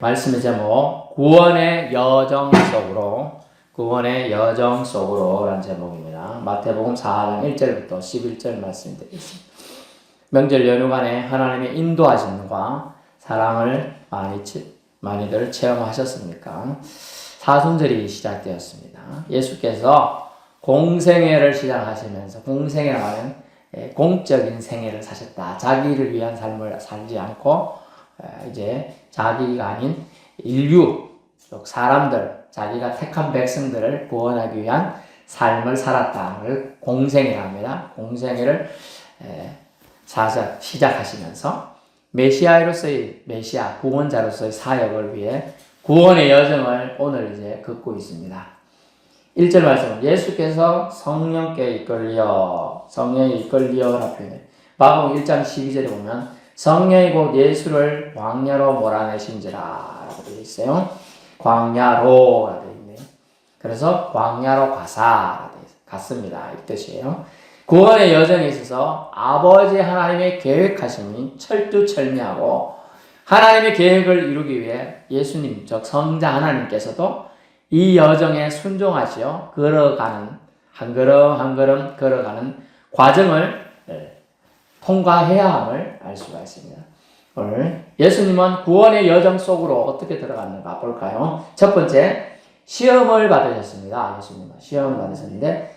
말씀의 제목, 구원의 여정 속으로, 구원의 여정 속으로 라는 제목입니다. 마태복음 4장 1절부터 11절 말씀 드리겠습니다. 명절 연휴간에 하나님의 인도하심과 사랑을 많이들 체험하셨습니까? 사순절이 시작되었습니다. 예수께서 공생애를 시작하시면서, 공생애라고 하면 공적인 생애를 사셨다. 자기를 위한 삶을 살지 않고 이제 자기가 아닌 인류, 사람들, 자기가 택한 백성들을 구원하기 위한 삶을 살았다를 공생애라 합니다. 공생애를 시작하시면서 메시아로서의 구원자로서의 사역을 위해 구원의 여정을 오늘 이제 긋고 있습니다. 1절 말씀은 예수께서 성령께 이끌려 라고 표현해요. 마가복음 1장 12절에 보면 성령이 곧 예수를 광야로 몰아내신지라 라고 되어 있어요. 광야로 라고 되어 있네요. 그래서 광야로 갔습니다. 이 뜻이에요. 구원의 여정에 있어서 아버지 하나님의 계획하심이 철두철미하고 하나님의 계획을 이루기 위해 예수님, 즉 성자 하나님께서도 이 여정에 순종하시어 한 걸음 한 걸음 걸어가는 과정을 통과해야 함을 알 수가 있습니다. 오늘 예수님은 구원의 여정 속으로 어떻게 들어갔는가 볼까요? 첫 번째, 시험을 받으셨습니다. 예수님은 시험을 받으셨는데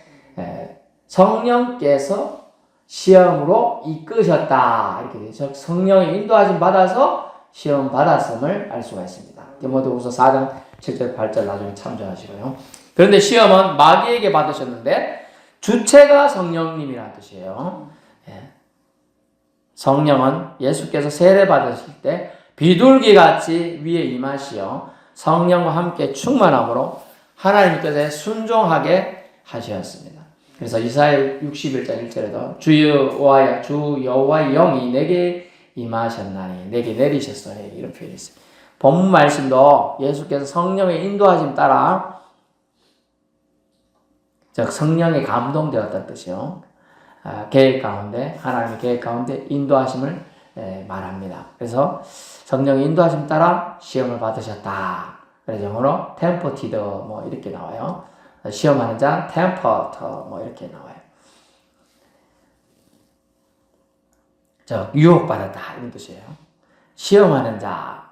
성령께서 시험으로 이끄셨다. 이렇게 되죠. 성령의 인도하심 받아서 시험 받았음을 알 수가 있습니다. 디모데후서 4장 7절 8절 나중에 참조하시고요. 그런데 시험은 마귀에게 받으셨는데 주체가 성령님이라는 뜻이에요. 성령은 예수께서 세례 받으실 때 비둘기같이 위에 임하시어 성령과 함께 충만함으로 하나님 뜻에 순종하게 하셨습니다. 그래서 이사야 61장 1절에도 주 여호와의 영이 내게 임하셨나니 내게 내리셨으니 이런 표현이 있어요. 본문 말씀도 예수께서 성령의 인도하심 따라 즉 성령에 감동되었다는 뜻이요. 계획 가운데 하나님의 계획 가운데 인도하심을 말합니다. 그래서 성령의 인도하심 따라 시험을 받으셨다. 그래서 영어로 tempered 뭐 이렇게 나와요. 시험하는 자 tempered 뭐 이렇게 나와요. 유혹받았다 이런 뜻이에요. 시험하는 자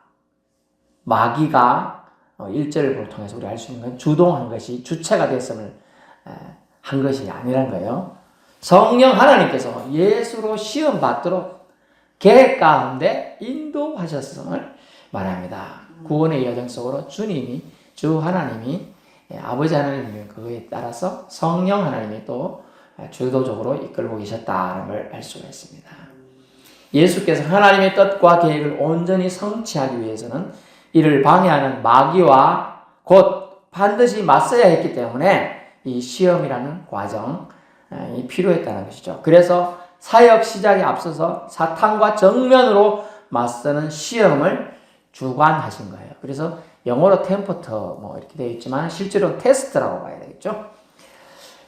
마귀가 1절을 통해서 우리 알 수 있는 건 주동한 것이 주체가 됐음을 한 것이 아니란 거예요. 성령 하나님께서 예수로 시험 받도록 계획 가운데 인도하셨음을 말합니다. 구원의 여정 속으로 주 하나님이 아버지 하나님이 그거에 따라서 성령 하나님이 또 주도적으로 이끌고 계셨다는 걸 알 수가 있습니다. 예수께서 하나님의 뜻과 계획을 온전히 성취하기 위해서는 이를 방해하는 마귀와 곧 반드시 맞서야 했기 때문에 이 시험이라는 과정이 필요했다는 것이죠. 그래서 사역 시작에 앞서서 사탄과 정면으로 맞서는 시험을 주관하신 거예요. 그래서 영어로 템퍼터 뭐 이렇게 되어 있지만 실제로 테스트라고 봐야 되겠죠.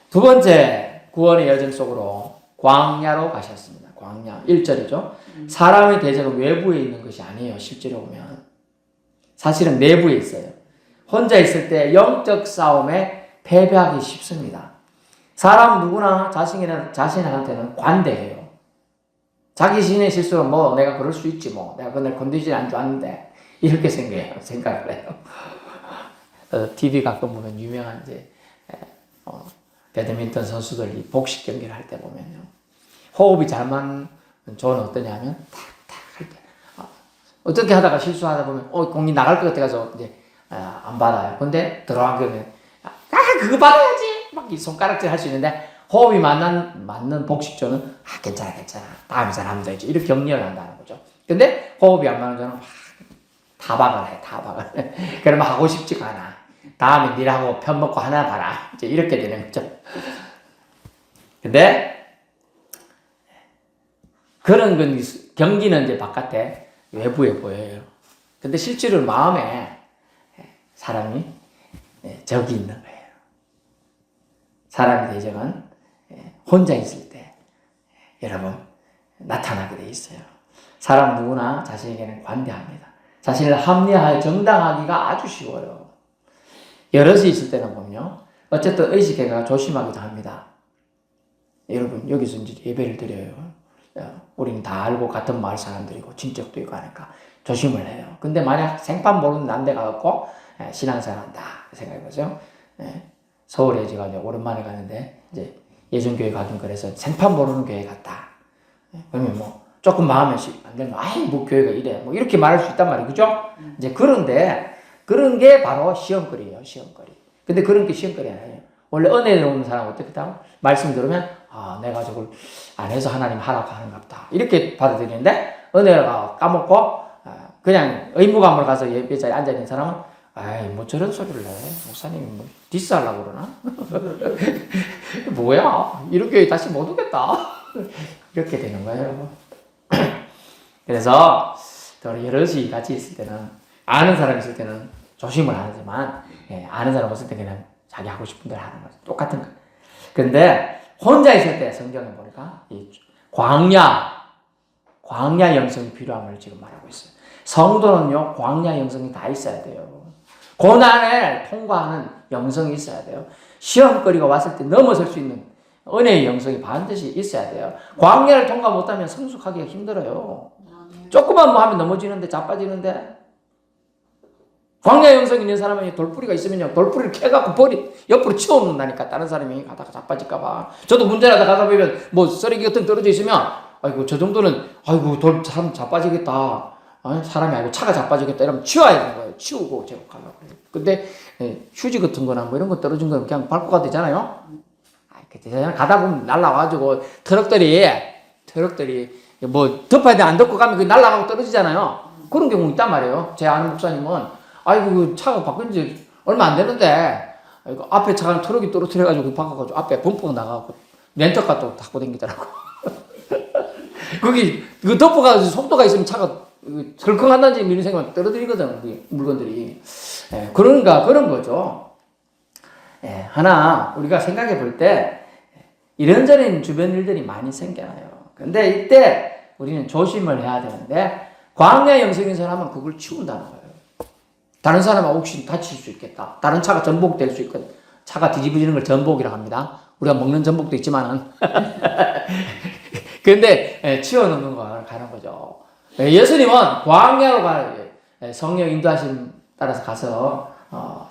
두 번째, 구원의 여정 속으로 광야로 가셨습니다. 광야 1절이죠. 사람의 대적은 외부에 있는 것이 아니에요. 실제로 보면 사실은 내부에 있어요. 혼자 있을 때 영적 싸움에 패배하기 쉽습니다. 사람 누구나 자신한테는 관대해요. 자기 신의 실수로 뭐 내가 그럴 수 있지 뭐 내가 그날 건드리지 않은 줄 아는데 이렇게 생각을 해요. TV 가끔 보면 유명한 이제 배드민턴 선수들이 복식 경기를 할 때 보면요. 호흡이 잘 맞는 조는 어떠냐면 탁탁 할 때 어떻게 하다가 실수하다 보면 공이 나갈 것 같아서 이제 안 받아요. 근데 들어간 거면 그거 받아야지 막 이 손가락질 할 수 있는데 호흡이 맞는 복식조는 괜찮아 다음에 잘하면 되지 이렇게 격려를 한다는 거죠. 근데 호흡이 안 맞는 조는 타박을 해. 그러면 하고 싶지가 않아. 다음에 니하고 편 먹고 하나 봐라. 이제 이렇게 되는 거죠. 근데 그런 경기는 이제 바깥에 외부에 보여요. 근데 실제로 마음에 사람이 적이 있는 거예요. 사람의 대적은 혼자 있을 때 여러분 나타나게 돼 있어요. 사람 누구나 자신에게는 관대합니다. 자신을 합리화해 정당하기가 아주 쉬워요. 여럿이 있을 때는 보면요. 어쨌든 의식회가 조심하기도 합니다. 여러분, 여기서 이제 예배를 드려요. 우리는 다 알고 같은 마을 사람들이고 친척도 있고 하니까 조심을 해요. 근데 만약 생판 모르는 난데 가갖고 신앙생활 한다 생각해보세요. 서울에 제가 이제 오랜만에 가는데 이제 예전교회 가긴 그래서 생판 모르는 교회 갔다. 그러면 뭐 조금 마음에 안 들면 아이 뭐 교회가 이래 뭐 이렇게 말할 수 있단 말이에요. 그죠? 이제 그런데 그런 게 바로 시험거리예요. 시험거리. 근데 그런 게 시험거리 아니에요. 원래 은혜를 오는 사람은 어떻게 하고 말씀 들으면 아 내가 저걸 안 해서 하나님 하락하는가 보다 이렇게 받아들이는데 은혜가 까먹고 그냥 의무감을 가서 예배 자리에 앉아있는 사람은 아이 뭐 저런 소리를 해 목사님이 뭐 디스하려고 그러나 뭐야 이런 교회 다시 못 오겠다 이렇게 되는 거예요. 그래서 여럿이 같이 있을 때는 아는 사람 있을 때는 조심을 하지만 아는 사람 없을 때 그냥 자기 하고 싶은 대로 하는 거죠. 똑같은 거. 근데 혼자 있을 때 성경에 보니까 이 광야 영성이 필요함을 지금 말하고 있어요. 성도는요 광야 영성이 다 있어야 돼요. 고난을 통과하는 영성이 있어야 돼요. 시험거리가 왔을 때 넘어설 수 있는 은혜의 영성이 반드시 있어야 돼요. 광야를 통과 못하면 성숙하기가 힘들어요. 조금만 뭐 하면 넘어지는데 자빠지는데 광야 영성 있는 사람은 돌뿌리가 있으면요 돌뿌리를 캐갖고 옆으로 치워놓는다니까. 다른 사람이 가다가 자빠질까봐. 저도 문제라도 가다 보면 뭐 쓰레기 같은 거 떨어져 있으면 아이고 저 정도는 아이고 사람 자빠지겠다. 사람이 아니고 차가 자빠지겠다 이러면 치워야 되는 거예요. 치우고 제거하려고. 근데 휴지 같은 거나 뭐 이런 거 떨어진 거 그냥 밟고 가도 되잖아요. 가다 보면 날라와가지고 트럭들이 뭐 덮어야 돼 안 덮고 가면 그 날라가고 떨어지잖아요. 그런 경우 있단 말이에요. 제 아는 목사님은 아이고 그 차가 바꾼 지 얼마 안 되는데 아이고, 앞에 차가 트럭이 떨어뜨려가지고 바꿔가지고 앞에 범퍼가 나가고 렌터카 또 타고 다니더라고. 거기 그 덮어가지고 속도가 있으면 차가 덜컹한다든지 이런 생각만 떨어뜨리거든 물건들이. 그러니까 그런 거죠. 하나 우리가 생각해 볼 때 이런저런 주변 일들이 많이 생겨나요. 근데 이때 우리는 조심을 해야 되는데 광야 영성인 사람은 그걸 치운다는 거예요. 다른 사람은 혹시 다칠 수 있겠다. 다른 차가 전복될 수 있거든. 차가 뒤집어지는 걸 전복이라고 합니다. 우리가 먹는 전복도 있지만은. 근데 치워놓는 거 가는 거죠. 예수님은 광야로 성령 인도하심 따라서 가서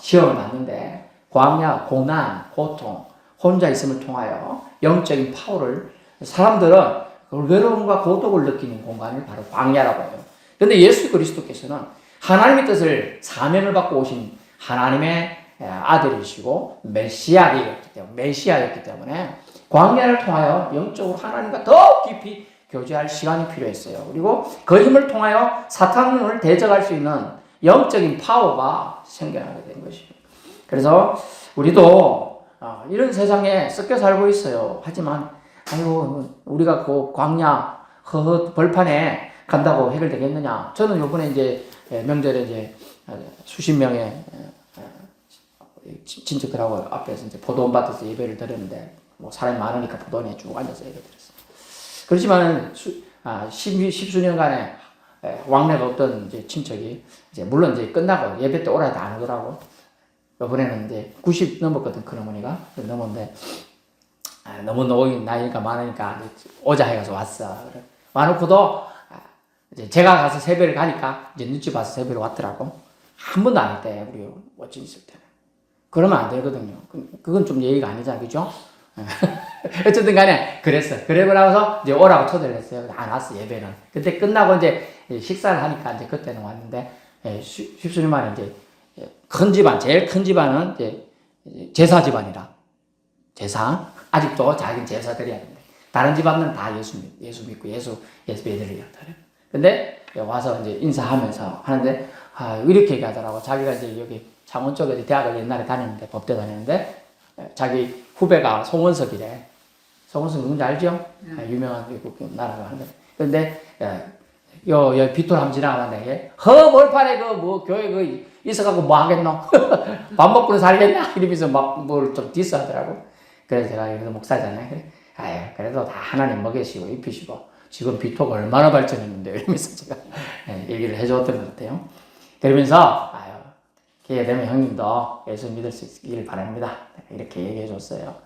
시험을 받는데 광야, 고난, 고통, 혼자 있음을 통하여 영적인 파워를 사람들은 외로움과 고독을 느끼는 공간을 바로 광야라고 해요. 그런데 예수 그리스도께서는 하나님의 뜻을 사명을 받고 오신 하나님의 아들이시고 메시아였기 때문에 광야를 통하여 영적으로 하나님과 더 깊이 교제할 시간이 필요했어요. 그리고 그 힘을 통하여 사탄을 대적할 수 있는 영적인 파워가 생겨나게 된 것이죠. 그래서 우리도 이런 세상에 섞여 살고 있어요. 하지만 아이고 우리가 그 광야 벌판에 간다고 해결되겠느냐? 저는 이번에 이제 명절에 이제 수십 명의 친척들하고 앞에서 이제 포도원 밭에서 예배를 드렸는데 뭐 사람이 많으니까 포도원에 쭉 앉아서 예배 드렸어요. 그렇지만 십수년간의 왕래가 없던 이제 친척이 이제 물론 이제 끝나고 예배 때 오라 해도 안 오더라고. 이번에는 이제 90 넘었거든, 큰 어머니가. 넘었는데 너무 나이가 많으니까 오자 해가서 왔어. 와놓고도 이제 제가 가서 세배를 가니까 이제 눈치 봐서 세배를 왔더라고. 한 번도 안 했대, 우리 어찌 있을 때는. 그러면 안 되거든요. 그건 좀 예의가 아니잖아, 그죠? 어쨌든 간에 그랬어. 그러고 나서 이제 오라고 초대를 했어요. 안 왔어, 예배는. 그때 끝나고 이제 식사를 하니까 이제 그때는 왔는데, 십수년 만에 이제 큰 집안, 제일 큰 집안은 이제 제사 집안이라. 제사. 아직도 자기는 제사 드려야 되는데. 다른 집안은 다 예수 믿고 예수 믿으려고 그래. 근데 와서 이제 인사하면서 하는데, 이렇게 얘기하더라고. 자기가 이제 여기 창원 쪽에 대학을 옛날에 다녔는데, 법대 다녔는데, 자기 후배가 송원석이래. 송원석 누군지 알죠? 유명한 외국 나라가 하는 거. 근데, 요 비토람 지나가는데, 몰판에 교회 있어갖고 뭐 하겠노? 밥 먹고는 살겠냐? 이러면서 막 뭘 좀 디스하더라고. 그래서 제가 여기서 목사잖아요. 그래도 다 하나님 먹이시고 입히시고, 지금 비토가 얼마나 발전했는데, 이러면서 제가 얘기를 해줬던 것 같아요. 그러면서 기회 되면 형님도 예수 믿을 수 있기를 바랍니다. 이렇게 얘기해 줬어요.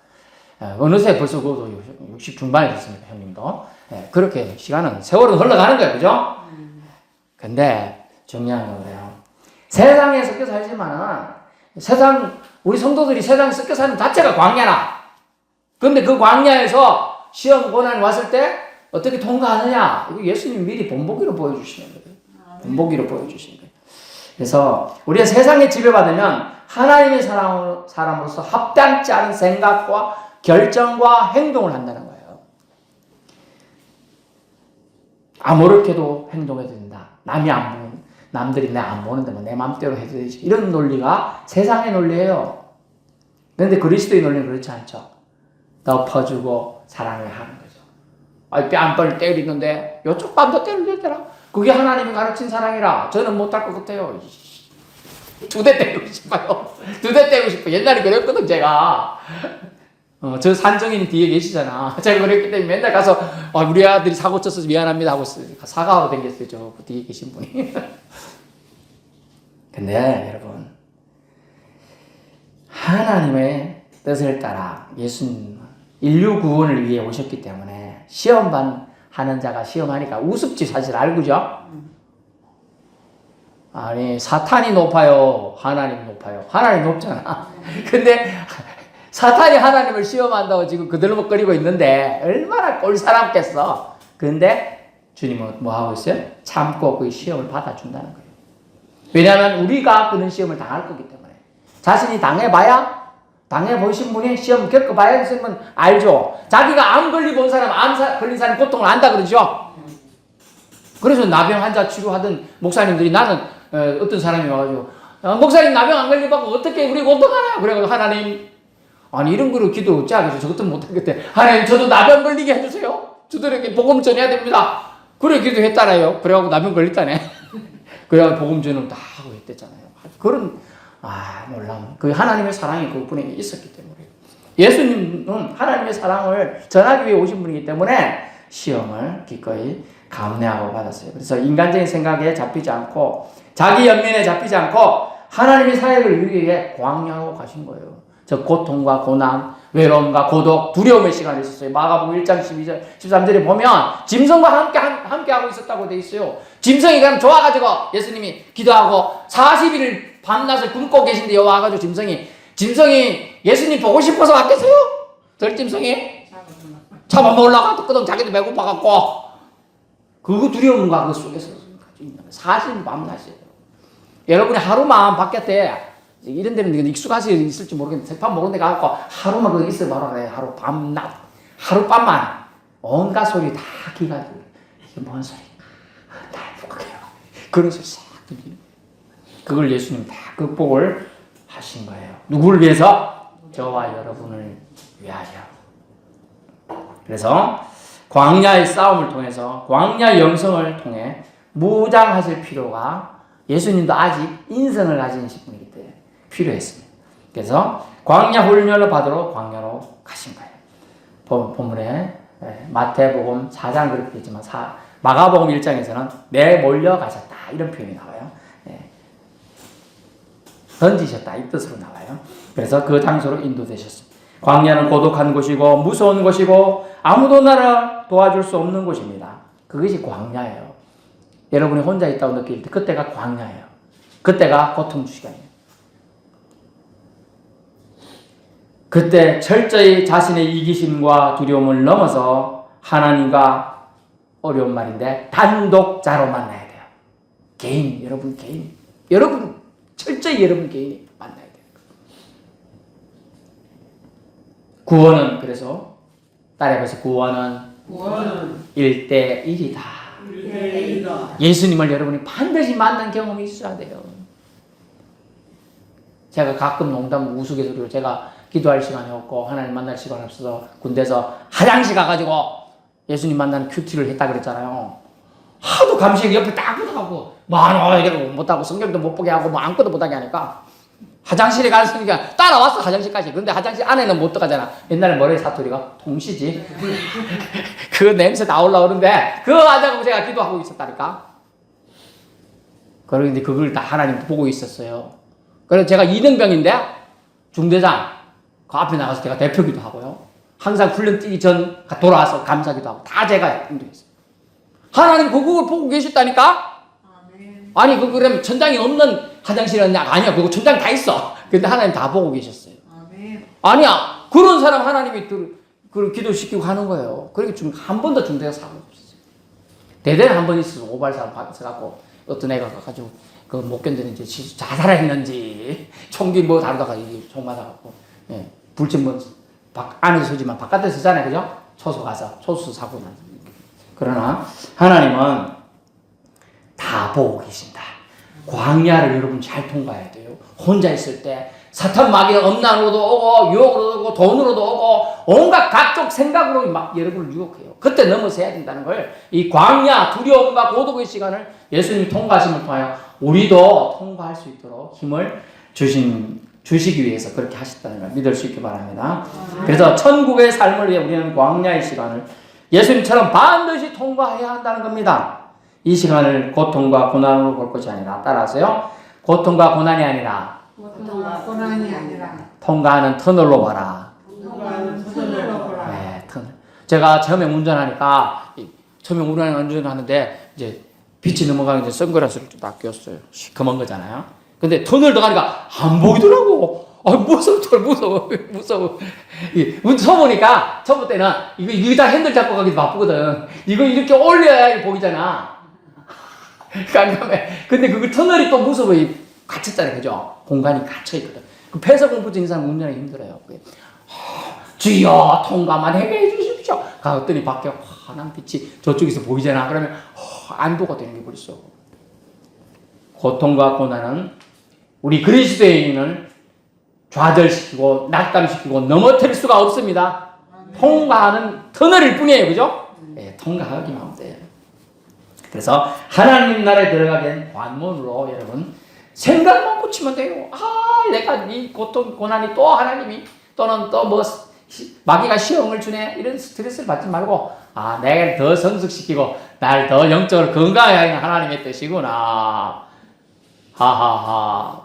어느새 벌써 그것도 60 중반이 됐습니다, 형님도. 그렇게 세월은 흘러가는 거예요, 그죠? 근데 중요한 건 그래요. 세상에 섞여 살지만은 우리 성도들이 세상에 섞여 사는 자체가 광야라. 근데 그 광야에서 시험 고난이 왔을 때 어떻게 통과하느냐? 이거 예수님이 미리 본보기로 보여주시는 거예요. 본보기로 보여주시는 거예요. 그래서 우리가 세상에 지배받으면 하나님의 사람으로서 합당치 않은 생각과 결정과 행동을 한다는 거예요. 아무렇게도 행동해도 된다. 남들이 내 안 보는데 뭐 내 맘대로 해도 되지. 이런 논리가 세상의 논리예요. 그런데 그리스도의 논리는 그렇지 않죠. 덮어주고 사랑을 하는 거죠. 뺨을 때리는데 이쪽 뺨도 때리더라. 그게 하나님이 가르친 사랑이라 저는 못할 것 같아요. 2대 때리고 싶어요. 2대 때리고 싶어요. 옛날에 그랬거든 제가. 저 산정인이 뒤에 계시잖아. 제가 그랬기 때문에 맨날 가서 우리 아들이 사고 쳐서 미안합니다 하고 사과하러 댕겼어요. 저 뒤에 계신 분이. 근데 여러분 하나님의 뜻을 따라 예수님 인류 구원을 위해 오셨기 때문에 시험만 하는 자가 시험하니까 우습지 사실 알고죠? 아니 사탄이 높아요? 하나님 높아요? 하나님 높잖아. 근데 사탄이 하나님을 시험한다고 지금 그들먹거리고 있는데 얼마나 꼴사납겠어. 근데 주님은 뭐 하고 있어요? 참고 그 시험을 받아준다는 거예요. 왜냐하면 우리가 그런 시험을 당할 거기 때문에. 자신이 당해보신 분이 시험 겪어봐야 했으면 알죠. 자기가 암 걸리고 온 사람, 걸린 사람 고통을 안다 그러죠. 그래서 나병 환자 치료하던 목사님들이 나는 어떤 사람이 와가지고 목사님 나병 안 걸리고 어떻게 우리 어떡하나? 그래가지고 하나님 아니 이런 거를 기도 어찌하겠어. 저것도 못하겠대. 하나님 저도 나병 걸리게 해주세요. 저들에게 복음 전해야 됩니다. 그래 기도했잖아요. 그래가지고 나병 걸렸다네. 그래가지고 복음 전을 다 하고 했댔잖아요. 그런 몰라. 그 하나님의 사랑이 그분에 있었기 때문에. 예수님은 하나님의 사랑을 전하기 위해 오신 분이기 때문에 시험을 기꺼이 감내하고 받았어요. 그래서 인간적인 생각에 잡히지 않고 자기 연민에 잡히지 않고 하나님의 사역을 위해 광야로 가신 거예요. 저 고통과 고난, 외로움과 고독, 두려움의 시간이 있었어요. 마가복음 1장 12절, 13절에 보면 짐승과 함께 하고 있었다고 돼 있어요. 짐승이 그냥 좋아가지고 예수님이 기도하고 40일을 밤낮을 굶고 계신데 와가지고 짐승이 예수님 보고 싶어서 왔겠어요? 들짐승이 잡아먹으려고 끄덩 자기도 배고파갖고 그 두려움과 그 속에서 40일 밤낮이에요. 여러분이 하루만 바깥에 이런 데는 익숙하지 있을지 모르겠는데 세판 모르는 데 가갖고 하루만 거기 있어 봐라 그래. 하루 밤낮 하룻밤만 온갖 소리 다 기가지고 이게 뭔 소리 다 행복해요. 그런 소리 싹 들리는 그걸 예수님 다 극복을 하신 거예요. 누구를 위해서? 저와 여러분을 위하여. 그래서 광야의 싸움을 통해서 광야 영성을 통해 무장하실 필요가 예수님도 아직 인성을 가진 분이기 때문에 필요했습니다. 그래서 광야 훈련을 받으러 광야로 가신 거예요. 본문에 마태복음 4장 그렇게 되어 있지만 마가복음 1장에서는 내몰려 가셨다 이런 표현이 나와요. 던지셨다 이 뜻으로 나와요. 그래서 그 장소로 인도되셨습니다. 광야는 고독한 곳이고 무서운 곳이고 아무도 나를 도와줄 수 없는 곳입니다. 그것이 광야예요. 여러분이 혼자 있다고 느낄 때 그때가 광야예요. 그때가 고통 시간이에요. 그때 철저히 자신의 이기심과 두려움을 넘어서 하나님과 어려운 말인데 단독자로 만나야 돼요. 개인, 여러분 철저히 여러분 개인이 만나야 돼요. 구원은 그래서 따라해서 구원은 1대1이다. 예수님을 여러분이 반드시 만난 경험이 있어야 돼요. 제가 가끔 농담 우스갯소리로 제가 기도할 시간이 없고 하나님 만날 시간이 없어서 군대에서 화장실 가가지고 예수님 만나는 큐티를 했다 그랬잖아요. 하도 감시에 옆에 딱 붙어가고 뭐 이렇게 못하고 성경도 못 보게 하고 뭐 아무것도 못하게 하니까 화장실에 갔으니까 따라왔어 화장실까지. 근데 화장실 안에는 못 들어가잖아. 옛날에 뭐래 사투리가 통시지. 그 냄새 나올라 오는데 그거 하자고 제가 기도하고 있었다니까. 그런데 그걸 다 하나님 보고 있었어요. 그래서 제가 2등병인데 중대장 그 앞에 나가서 제가 대표기도 하고요. 항상 훈련 뛰기 전 돌아와서 감사기도 하고 다 제가 인도했어요. 하나님 그걸 보고 계셨다니까? 아니 그러면 천장이 없는 화장실은 아니야. 그거 천장 다 있어. 근데 하나님 다 보고 계셨어요. 아니야. 그런 사람 하나님이 그 기도시키고 하는 거예요. 그러니까 지금 한 번도 중대가 사고가 없었어요. 대대에 한 번 있어서 오발사람 받아갖고 어떤 애가 가가지고 그 못 견디는지 자살했는지 총기 뭐 다루다가 총 맞아갖고 예, 불침 뭐 안에서 서지만 바깥에서 서잖아요. 그죠? 초소 가서 초수 사고 난. 그러나 하나님은 다 보고 계신다. 광야를 여러분 잘 통과해야 돼요. 혼자 있을 때 사탄 마귀가 엄난으로도 오고 유혹으로도 오고 돈으로도 오고 온갖 각종 생각으로 막 여러분을 유혹해요. 그때 넘어서야 된다는 걸 이 광야 두려움과 고독의 시간을 예수님이 통과하심을 통하여 우리도 통과할 수 있도록 힘을 주시기 위해서 그렇게 하셨다는 걸 믿을 수 있기 바랍니다. 그래서 천국의 삶을 위해 우리는 광야의 시간을 예수님처럼 반드시 통과해야 한다는 겁니다. 이 시간을 고통과 고난으로 볼 것이 아니라 따라서요. 고통과 고난이 아니라 통과하는 터널로 봐라. 네, 터널. 제가 처음에 운전하니까 처음에 운전하는데 이제 빛이 넘어가면 이제 선글라스를 좀 딱 꼈어요. 시커먼 거잖아요. 근데 터널 들어가니까 안 보이더라고. 무서워. 서보니까 처음 때는 이거 다 핸들 잡고 가기도 바쁘거든. 이거 이렇게 올려야 보이잖아. 깜깜해. 근데 그 터널이 또 무서워. 갇혔잖아요. 그죠? 공간이 갇혀있거든. 그 폐쇄 공포증 있는 사람 운전하기 힘들어요. 주여 통과만 하게 해주십시오. 가봤더니 밖에 환한 빛이 저쪽에서 보이잖아. 그러면 안도가 되는 게 벌써. 고통과 고난은 우리 그리스도인을 좌절시키고 낙담시키고 넘어뜨릴 수가 없습니다. 통과하는 터널일 뿐이에요. 그죠? 네, 통과하기만 하면 돼요. 그래서 하나님 나라에 들어가게 된 관문으로 여러분 생각만 붙이면 돼요. 내가 이 고통, 고난이 또 하나님이 또는 또 뭐 마귀가 시험을 주네 이런 스트레스를 받지 말고 내가 더 성숙시키고 날 더 영적으로 건강하게 하는 하나님의 뜻이구나. 하하하.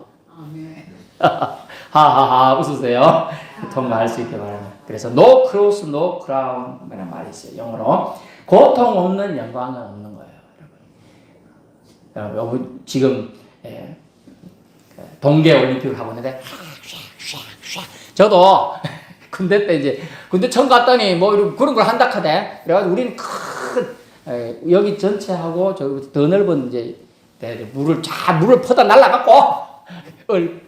하하하 웃으세요. 통과할 수 있게 바랍니다. 그래서 no cross, no crown 이라는 말이 있어요. 영어로 고통 없는 영광은 없는 거예요. 여러분 지금 동계올림픽을 하고 있는데 저도 군대 때 이제 군대 처음 갔더니 뭐 그런 걸 한다 카대. 그래가지고 우리는 큰 여기 전체하고 저 더 넓은 이제 물을 퍼다 날라갖고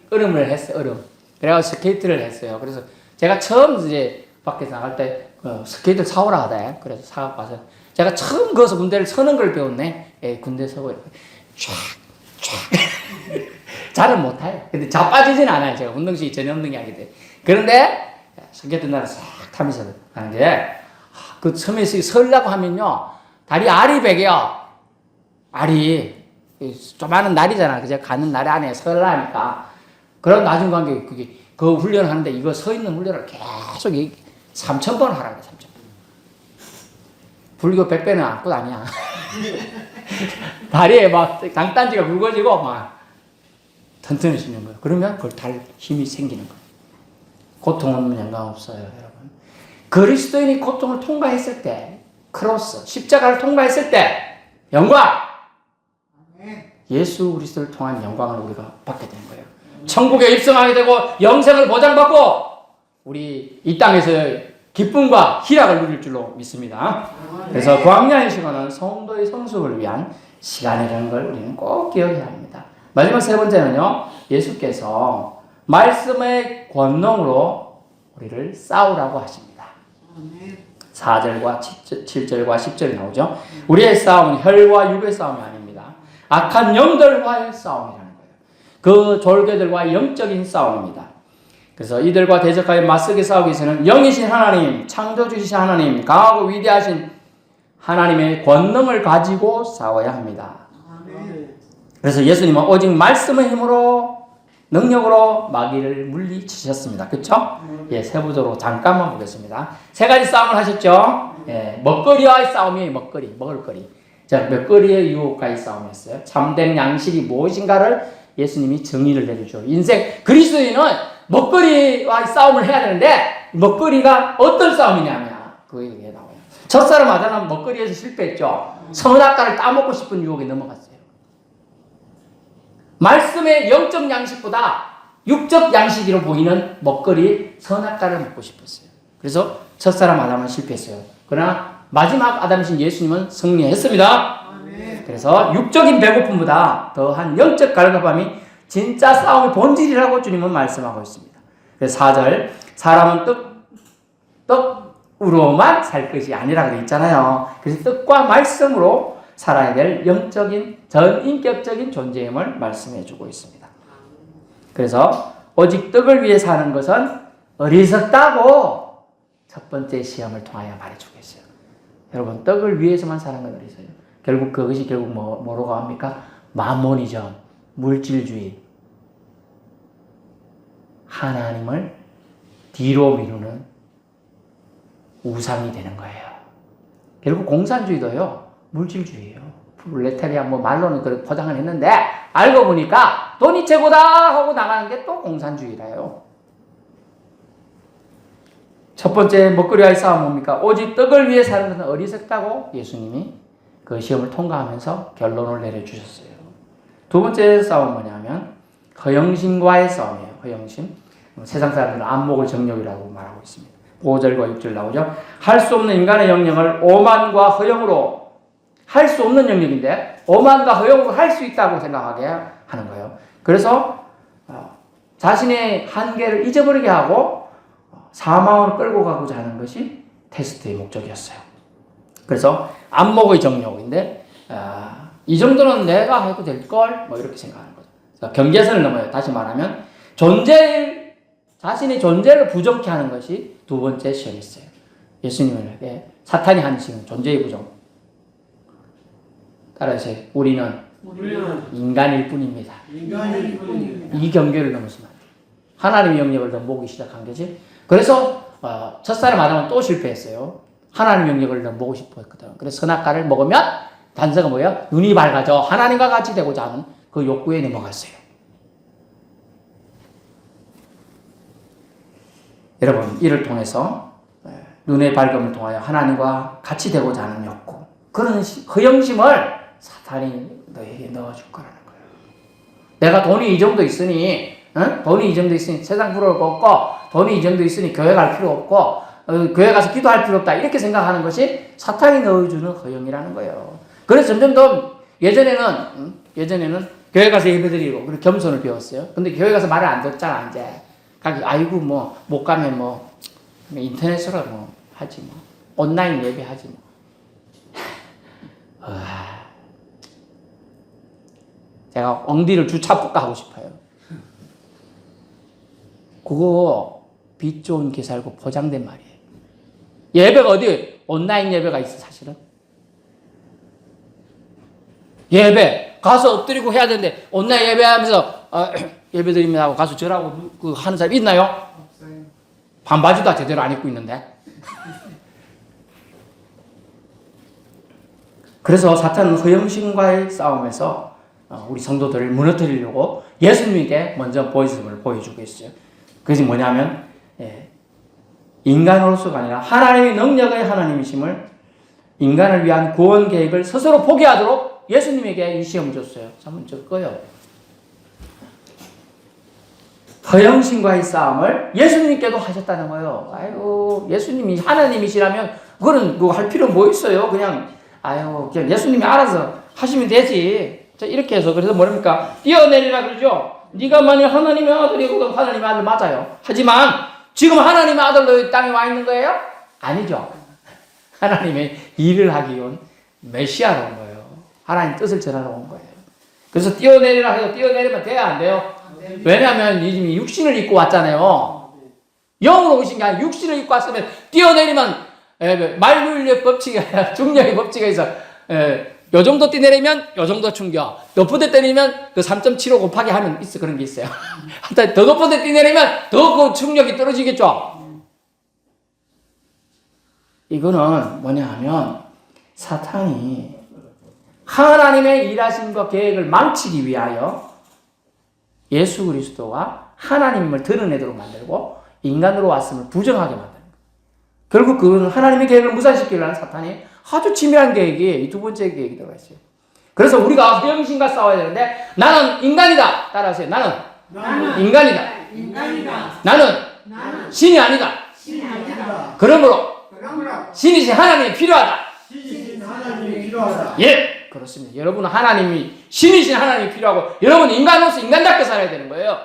얼음을 했어요. 얼음. 그래가지고 스케이트를 했어요. 그래서 제가 처음 이제 밖에서 나갈 때 스케이트를 사오라 하대. 그래서 사갖고 와서 제가 처음 거기서 군대를 서는 걸 배웠네. 군대 서고 이렇게 쫙 잘은 못해요. 근데 자빠지진 않아요. 제가 운동신이 전혀 없는 게 아니기 때문에. 그런데 스케이트 날을 싹 타면서 하는데 그 섬에서 설라고 하면요 다리 알이 베개요. 알이 조그마한 날이잖아. 그죠? 가는 날 안에 설라니까. 그런 나중 관계 그 훈련하는데 이거 서 있는 훈련을 계속 3,000번 하라고 3,000번. 불교 100배는 안고 다니야. 다리에 막 강단지가 굵어지고 막 튼튼해지는 거예요. 그러면 그걸 달 힘이 생기는 거예요. 고통 없는 영광 없어요, 여러분. 그리스도인이 고통을 통과했을 때, 크로스, 십자가를 통과했을 때, 영광! 예수 그리스도를 통한 영광을 우리가 받게 되는 거예요. 천국에 입성하게 되고, 영생을 보장받고, 우리 이 땅에서의 기쁨과 희락을 누릴 줄로 믿습니다. 그래서 광야의 시간은 성도의 성숙을 위한 시간이라는 걸 우리는 꼭 기억해야 합니다. 마지막 세 번째는요, 예수께서 말씀의 권능으로 우리를 싸우라고 하십니다. 4절과 7절과 10절이 나오죠. 우리의 싸움은 혈과 육의 싸움이 아닙니다. 악한 영들과의 싸움이라는 거예요. 그 졸개들과의 영적인 싸움입니다. 그래서 이들과 대적하여 맞서게 싸우기 위해서는 영이신 하나님, 창조주이신 하나님, 강하고 위대하신 하나님의 권능을 가지고 싸워야 합니다. 그래서 예수님은 오직 말씀의 힘으로 능력으로 마귀를 물리치셨습니다. 그렇죠? 세부적으로 잠깐만 보겠습니다. 세 가지 싸움을 하셨죠. 먹거리와의 싸움이에요. 먹거리. 자, 먹거리의 유혹과의 싸움이었어요. 참된 양식이 무엇인가를 예수님이 정의를 내주죠. 인생 그리스도인은 먹거리와의 싸움을 해야 되는데 먹거리가 어떤 싸움이냐면 그게 나와요. 첫사람 아담은 먹거리에서 실패했죠. 선악과를 따먹고 싶은 유혹에 넘어갔어요. 말씀의 영적 양식보다 육적 양식으로 보이는 먹거리 선악과를 먹고 싶었어요. 그래서 첫사람 아담은 실패했어요. 그러나 마지막 아담이신 예수님은 승리했습니다. 그래서 육적인 배고픔보다 더한 영적 갈급함이 진짜 싸움의 본질이라고 주님은 말씀하고 있습니다. 그래서 4절 사람은 떡으로만 살 것이 아니라 되어 있잖아요. 그래서 떡과 말씀으로 살아야 될 영적인 전인격적인 존재임을 말씀해 주고 있습니다. 그래서 오직 떡을 위해 사는 것은 어리석다고 첫 번째 시험을 통하여 말해주고 있어요. 여러분 떡을 위해서만 사는 건 어리석어요. 결국 그것이 뭐로 가합니까? 마몬이죠. 물질주의. 하나님을 뒤로 미루는 우상이 되는 거예요. 결국 공산주의도요. 물질주의예요. 프롤레타리아 말로는 그렇게 포장을 했는데 알고 보니까 돈이 최고다 하고 나가는 게 또 공산주의라요. 첫 번째 먹거리와의 싸움은 뭡니까? 오직 떡을 위해 사는 것은 어리석다고 예수님이 그 시험을 통과하면서 결론을 내려주셨어요. 두 번째 싸움은 뭐냐면 허영심과의 싸움이에요. 허영심. 세상 사람들은 안목을 정욕이라고 말하고 있습니다. 5절과 6절 나오죠. 할 수 없는 인간의 영역을 오만과 허영으로 할 수 없는 영역인데 오만과 허영으로 할 수 있다고 생각하게 하는 거예요. 그래서 자신의 한계를 잊어버리게 하고 사망으로 끌고 가고자 하는 것이 테스트의 목적이었어요. 그래서 안목의 정욕인데 이 정도는 내가 해도 될걸 뭐 이렇게 생각하는 거죠. 경계선을 넘어요. 다시 말하면 자신의 존재를 부정케 하는 것이 두 번째 시험이었어요. 예수님에게 사탄이 한 시험, 존재의 부정. 따라서 우리는 인간일 뿐입니다. 이 경계를 넘었으면 안 돼요. 하나님의 영역을 넘보기 시작한 거지. 그래서 첫사람 아담은 또 실패했어요. 하나님의 영역을 넘보고 싶어 했거든. 그래서 선악과를 먹으면 단서가 뭐예요? 눈이 밝아져 하나님과 같이 되고자 하는 그 욕구에 넘어갔어요. 여러분, 이를 통해서 눈의 밝음을 통하여 하나님과 같이 되고자 하는 욕구, 그런 허영심을 사탄이 너에게 넣어줄 거라는 거예요. 내가 돈이 이 정도 있으니, 돈이 이 정도 있으니 세상 부러울 거 없고, 돈이 이 정도 있으니 교회 갈 필요 없고, 교회 가서 기도할 필요 없다. 이렇게 생각하는 것이 사탄이 넣어주는 허영이라는 거예요. 그래서 점점 더 예전에는 교회 가서 예배드리고, 그리고 겸손을 배웠어요. 근데 교회 가서 말을 안 듣잖아, 이제. 아이고, 못 가면 인터넷으로 하지 온라인 예배 하지 제가 엉디를 주차볶아 하고 싶어요. 그거 빛 좋은 게 살고 포장된 말이에요. 예배가 어디 온라인 예배가 있어 사실은. 예배 가서 엎드리고 해야 되는데 온라인 예배하면서 예배드립니다 하고 가서 절하고 하는 사람 있나요? 없어요. 반바지도 제대로 안 입고 있는데. 그래서 사탄은 허영심과의 싸움에서 우리 성도들을 무너뜨리려고 예수님에게 먼저 보이심을 보여주고 있어요. 그것이 뭐냐면 인간으로서가 아니라 하나님의 능력의 하나님이심을 인간을 위한 구원 계획을 스스로 포기하도록 예수님에게 이 시험을 줬어요. 한번 적어요. 허영심과의 싸움을 예수님께도 하셨다는 거예요. 아이고, 예수님이 하나님이시라면 그거는 그거 할 필요 뭐 있어요? 그냥 예수님이 알아서 하시면 되지. 자, 이렇게 해서 그래서 뭐랍니까? 뛰어내리라 그러죠. 네가 만약 하나님의 아들이고 하나님의 아들 맞아요. 하지만 지금 하나님의 아들로 땅에 와 있는 거예요? 아니죠. 하나님의 일을 하기 위한 메시아로 온 거예요. 하나님 뜻을 전하러 온 거예요. 그래서 뛰어내리라 해도 뛰어내리면 돼야 안 돼요? 왜냐하면 이미 육신을 입고 왔잖아요. 영으로 오신 게 아니라 육신을 입고 왔으면 뛰어내리면 만물의 법칙이 아니라 중력의 법칙에 있어. 요 정도 뛰내리면 요 정도 충격. 높은 데 뛰내리면 그 3.75 곱하기 하면 있어. 그런 게 있어요. 하여튼 더 높은 데 뛰내리면 더 그 충격이 떨어지겠죠. 이거는 뭐냐 하면 사탄이 하나님의 일하심과 계획을 망치기 위하여 예수 그리스도와 하나님을 드러내도록 만들고 인간으로 왔음을 부정하게 만드는 거예요. 결국 그건 하나님의 계획을 무산시키려는 사탄이 아주 치밀한 계획이 이 두 번째 계획이 들어가 있어요. 그래서 우리가 허영신과 싸워야 되는데 나는 인간이다. 따라하세요. 나는 인간이다. 나는 신이 아니다. 그러므로 신이신 하나님이 필요하다. 예, 그렇습니다. 여러분은 하나님이 신이신 하나님이 필요하고 여러분은 인간으로서 인간답게 살아야 되는 거예요.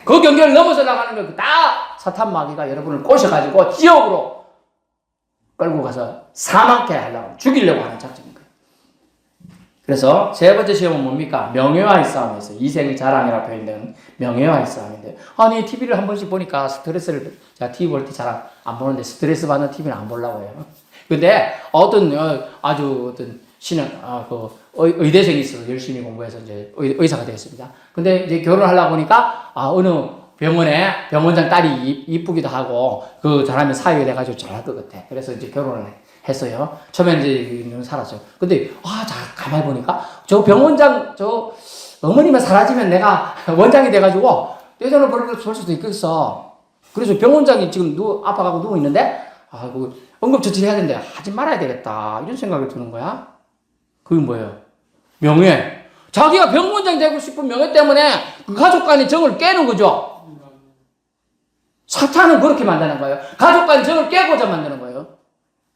그 경계를 넘어서 나가는 거 다 사탄 마귀가 여러분을 꼬셔가지고 지옥으로 끌고 가서 사망케 하려고 죽이려고 하는 작전인 거예요. 그래서 세 번째 시험은 뭡니까? 명예와의 싸움에서 이생의 자랑이라고 표현되는 명예와의 싸움인데, 아니 TV를 한 번씩 보니까 스트레스를, 제가 TV 볼 때 잘 안 보는데 스트레스 받는 TV는 안 보려고 해요. 근데 어떤 신은 의대생이 있어서 열심히 공부해서 이제 의사가 되었습니다. 근데 이제 결혼하려고 보니까 어느 병원에 병원장 딸이 이쁘기도 하고 그 사람이 사위가 돼가지고 잘할 것 같아. 그래서 이제 결혼을 했어요. 처음에 이제 살았죠. 근데 가만히 보니까 저 병원장 저 어머니만 사라지면 내가 원장이 돼가지고 떼돈을 벌 수도 있겠어. 그래서 병원장이 지금 아파가고 누워 있는데 응급처치를 해야 되는데 하지 말아야 되겠다 이런 생각이 드는 거야. 그게 뭐예요? 명예. 자기가 병원장 되고 싶은 명예 때문에 그 가족 간의 정을 깨는 거죠. 사탄은 그렇게 만드는 거예요. 가족 간의 정을 깨고자 만드는 거예요.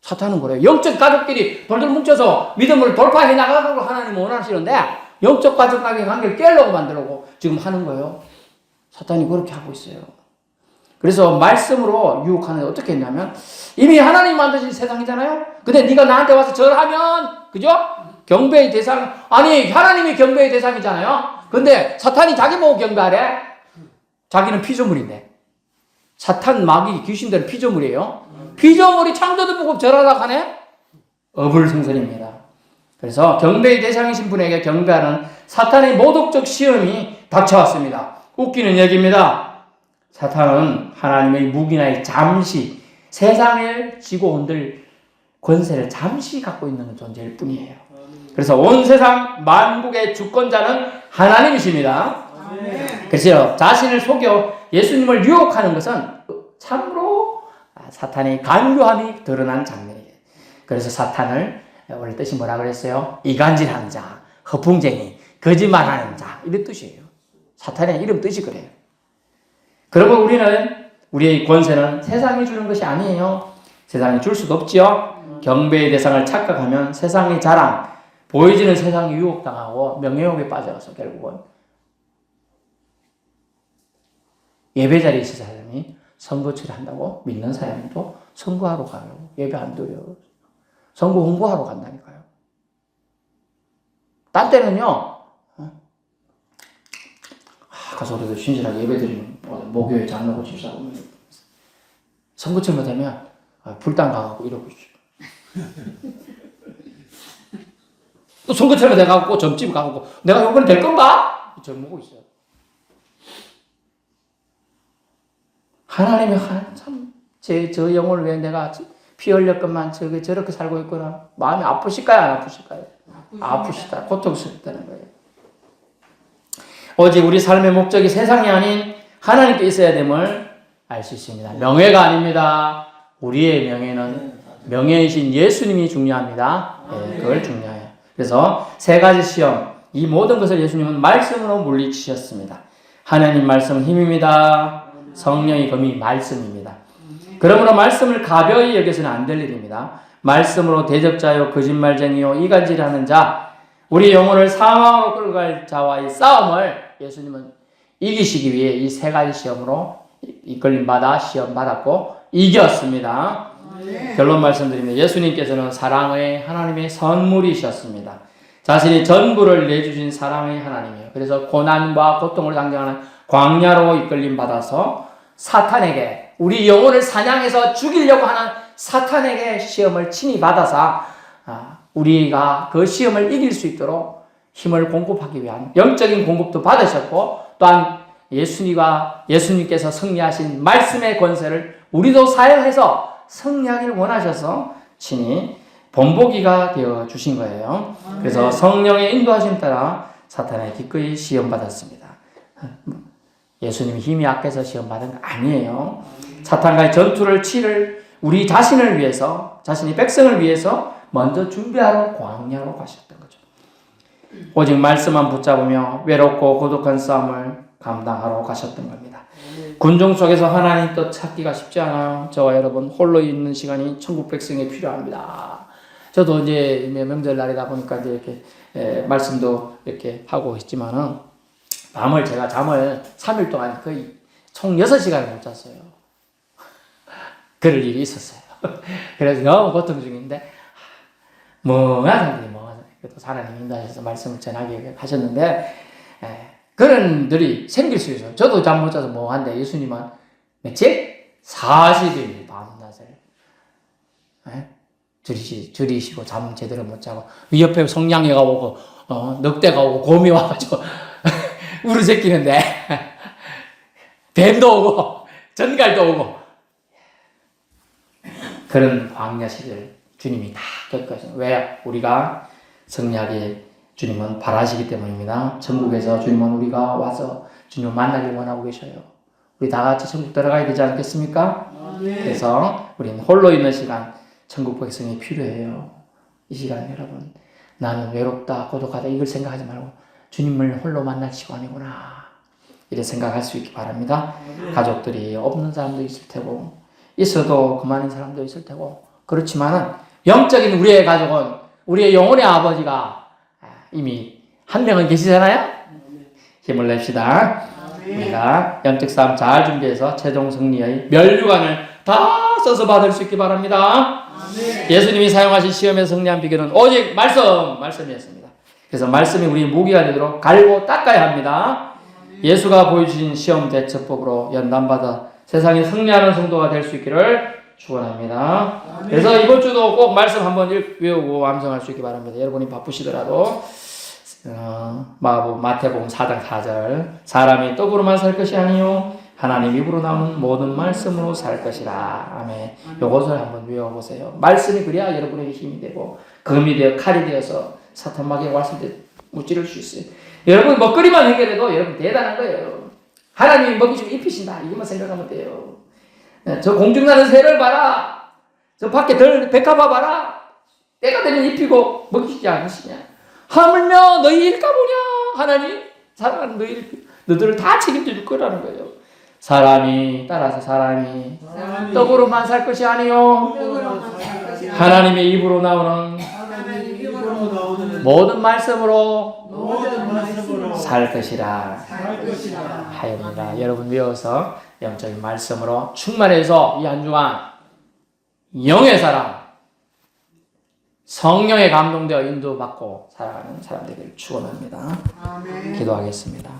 사탄은 그래요. 영적 가족끼리 돌돌 뭉쳐서 믿음을 돌파해 나가고 하나님은 원하시는데 영적 가족 간의 관계를 깨려고 만들려고 지금 하는 거예요. 사탄이 그렇게 하고 있어요. 그래서 말씀으로 유혹하는 게 어떻게 했냐면, 이미 하나님 만드신 세상이잖아요. 근데 네가 나한테 와서 절하면, 그죠? 경배의 대상, 아니 하나님이 경배의 대상이잖아요. 근데 사탄이 자기 보고 경배하래. 자기는 피조물인데. 사탄, 마귀, 귀신들은 피조물이에요. 피조물이 창조도 보고 절하라고 하네? 어불성설입니다. 그래서 경배의 대상이신 분에게 경배하는 사탄의 모독적 시험이 닥쳐왔습니다. 웃기는 얘기입니다. 사탄은 하나님의 무기나에 잠시 세상을 지고 흔들 권세를 잠시 갖고 있는 존재일 뿐이에요. 그래서 온 세상 만국의 주권자는 하나님이십니다. 그래서 자신을 속여 예수님을 유혹하는 것은 참으로 사탄의 간교함이 드러난 장면이에요. 그래서 사탄을 원래 뜻이 뭐라 그랬어요? 이간질하는 자, 허풍쟁이, 거짓말하는 자 이런 뜻이에요. 사탄의 이름 뜻이 그래요. 그러면 우리의 권세는 세상이 주는 것이 아니에요. 세상이 줄 수도 없지요. 경배의 대상을 착각하면 세상의 자랑, 보여지는 세상에 유혹당하고 명예욕에 빠져서 결국은 예배 자리에 있는 사람이 선거치를 한다고 믿는 사람도 선거하러 가요. 예배 안 드려요. 선거 홍보하러 간다니까요. 딴 때는요, 가서 우리도 신실하게 예배 드리는 목요일 장로고 집사고 선거철만 되면 불당 가고 이러고 있어요. 또 선거철만 돼가고 점집 가고 내가 이번에 될 건가? 젊고 있어요. 하나님이 참 저 영혼을 위해 내가 피 흘렸건만 저렇게 살고 있구나. 마음이 아프실까요? 안 아프실까요? 아프시다. 고통스럽다는 거예요. 오직 우리 삶의 목적이 세상이 아닌 하나님께 있어야 됨을 알 수 있습니다. 명예가 아닙니다. 우리의 명예는 명예이신 예수님이 중요합니다. 네, 그걸 중요해요. 그래서 세 가지 시험, 이 모든 것을 예수님은 말씀으로 물리치셨습니다. 하나님 말씀은 힘입니다. 성령의 검이 말씀입니다. 그러므로 말씀을 가벼이 여겨서는 안 될 일입니다. 말씀으로 대적자요 거짓말쟁이요 이간질하는 자, 우리 영혼을 사망으로 끌고 갈 자와의 싸움을 예수님은 이기시기 위해 이 세 가지 시험으로 이끌림받아 시험 받았고 이겼습니다. 결론 말씀드립니다. 예수님께서는 사랑의 하나님의 선물이셨습니다. 자신이 전부를 내주신 사랑의 하나님이에요. 그래서 고난과 고통을 상징하는 광야로 이끌림받아서 사탄에게, 우리 영혼을 사냥해서 죽이려고 하는 사탄에게 시험을 친히 받아서 우리가 그 시험을 이길 수 있도록 힘을 공급하기 위한 영적인 공급도 받으셨고, 또한 예수님께서 승리하신 말씀의 권세를 우리도 사용해서 승리하기를 원하셔서 친히 본보기가 되어 주신 거예요. 그래서 성령의 인도하심 따라 사탄의 기꺼이 시험받았습니다. 예수님이 힘이 약해서 시험받은 거 아니에요. 사탄과의 전투를 치를 우리 자신을 위해서, 자신의 백성을 위해서 먼저 준비하러 광야로 가셨던 거죠. 오직 말씀만 붙잡으며 외롭고 고독한 싸움을 감당하러 가셨던 겁니다. 군중 속에서 하나님 뜻 찾기가 쉽지 않아요. 저와 여러분 홀로 있는 시간이 천국 백성에 필요합니다. 저도 이제 명절날이다 보니까 이제 이렇게 말씀도 이렇게 하고 있지만은 밤을 제가 잠을 3일 동안 거의 총 6시간을 못 잤어요. 그럴 일이 있었어요. 그래서 너무 고통 중인데 멍하니 그래도 하나님 인도하셔서 말씀을 전하게 하셨는데 그런 들이 생길 수 있어요. 저도 잠 못 자서 멍한데 예수님은 며칠? 40일 밤낮을 줄이시고 잠 제대로 못 자고 옆에 성냥이가 오고 늑대가 오고 곰이 와가지고 우르제끼는데 뱀도 오고 전갈도 오고 그런 광야 시대를 주님이 다 겪으셨어요. 왜? 우리가 성령의 주님은 바라시기 때문입니다. 천국에서 주님은 우리가 와서 주님을 만나길 원하고 계셔요. 우리 다 같이 천국 들어가야 되지 않겠습니까? 그래서 우리는 홀로 있는 시간 천국 백성이 필요해요. 이 시간 여러분 나는 외롭다 고독하다 이걸 생각하지 말고 주님을 홀로 만날 시간이구나 이렇게 생각할 수 있기 바랍니다. 가족들이 없는 사람도 있을 테고 있어도 그만인 사람도 있을 테고 그렇지만은 영적인 우리의 가족은 우리의 영혼의 아버지가 이미 한 명은 계시잖아요. 힘을 냅시다. 우리가 영적 싸움 잘 준비해서 최종 승리의 면류관을 다 써서 받을 수 있기 바랍니다. 예수님이 사용하신 시험에 승리한 비결은 오직 말씀이었습니다. 그래서 말씀이 우리 무기가 되도록 갈고 닦아야 합니다. 예수가 보여주신 시험 대처법으로 연단받아 세상에 승리하는 성도가 될 수 있기를 축원합니다. 그래서 이번 주도 꼭 말씀 한번 외우고 암송할 수 있기 바랍니다. 여러분이 바쁘시더라도 마태복음 4장 4절 사람이 떡으로만 살 것이 아니요 하나님 입으로 나오는 모든 말씀으로 살 것이라. 아멘. 이것을 한번 외워보세요. 말씀이 그래야 여러분에게 힘이 되고 금이 되어 칼이 되어서 사탄 마귀가 왔을 때 무찌를 수 있어요. 여러분 먹거리만 해결해도 여러분 대단한 거예요. 하나님이 먹이 좀 입히신다. 이것만 생각하면 돼요. 저 공중나는 새를 봐라. 저 밖에 백합화 봐라. 때가 되면 입히고 먹이지 않으시냐. 하물며 너희 일까 보냐. 하나님 사랑하는 너희들을 다 책임져 줄 거라는 거예요. 사람이 떡으로만 살 것이 아니요 하나님의 입으로 나오는 모든 말씀으로 살 것이라 하옵니다. 여러분 외워서 영적인 말씀으로 충만해서 이 한 주간 영의 사람 성령에 감동되어 인도받고 살아가는 사람 되기를 축원합니다. 기도하겠습니다.